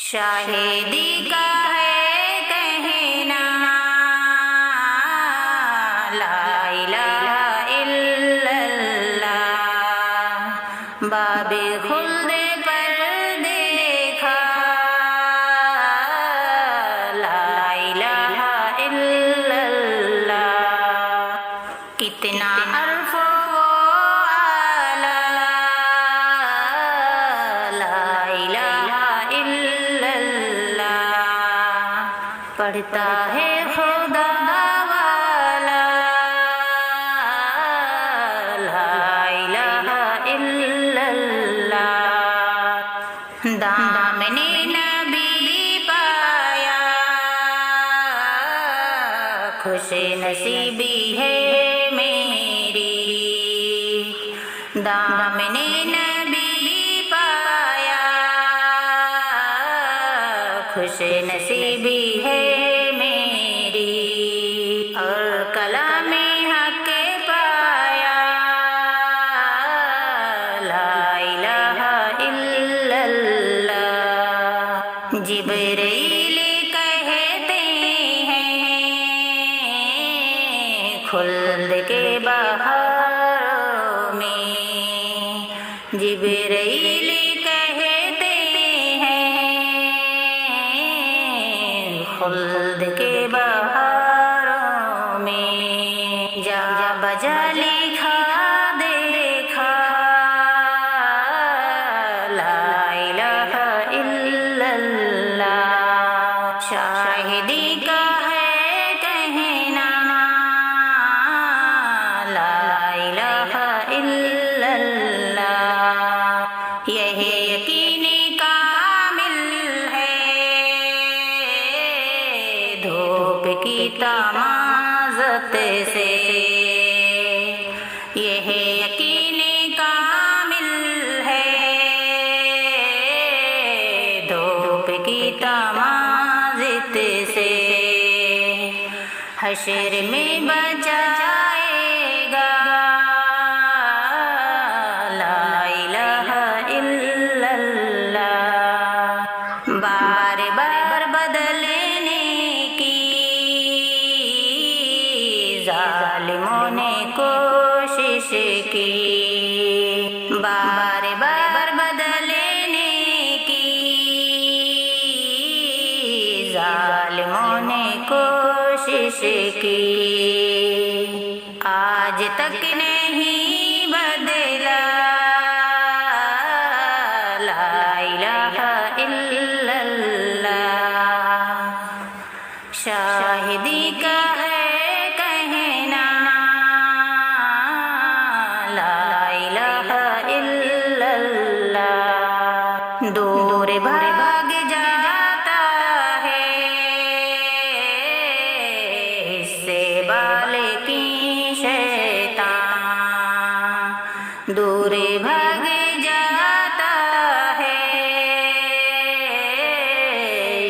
شاہدی کا ہے کہنا لا الہ الا اللہ، باب خلد پر دیکھا لا الہ الا اللہ، کتنا عرف و اعلی لا الہ الا اللہ، پڑھتا ہے خدا والا لا الہ الا اللہ، دامن نبی پایا خوش نصیبی ہے میری، دامن نبی پایا خوش نصیبی ہے میری، اور کلام حق پایا لا الہ الا اللہ، جبرائیل کہتے ہیں خلد کے بہاروں میں، جبرائیل کہتے ہیں خلد کے بہاروں میں، جا بجا لکھا دیکھا لا الہ الا اللہ، شاہدی کا ہے کہنا لا الہ الا اللہ، یہ یقین کامل ہے دھوپ کی تمازت سے، یہ یقین کامل ہے دھوپ کی تمازت سے، حشر میں بچائے گا لا الہ الا اللہ، بار بار بدلنے کی ظالموں نے کوشش کی، بار بار بدلنے کی ظالموں نے کوشش کی، آج تک نہیں بدلا لا الہ الا اللہ، شاہدی کا ہے کہنا لا الہ الا اللہ، دور بھاگ جاتا ہے اس سے بال کی شیطان، دور بھاگ جاتا ہے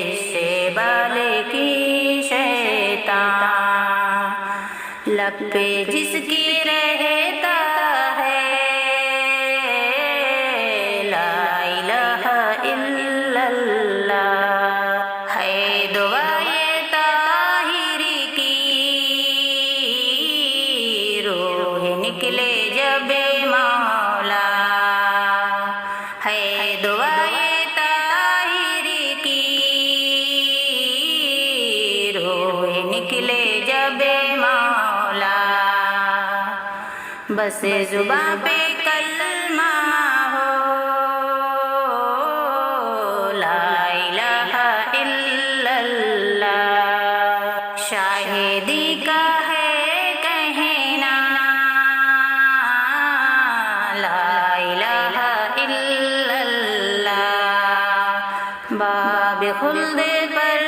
اس سے بال کی شیطان، لب پہ جس کی رہتا ہے لا الہ الا اللہ، ہے دعائے طاہر کی روح نکلے جب مولا، ہے دعائے طاہر کی روح نکلے جب مولا، بس زباں پہ کلمہ ہو لا الہ الا اللہ، شاہدی کا ہے کہنا لا الہ الا اللہ، باب خلد پر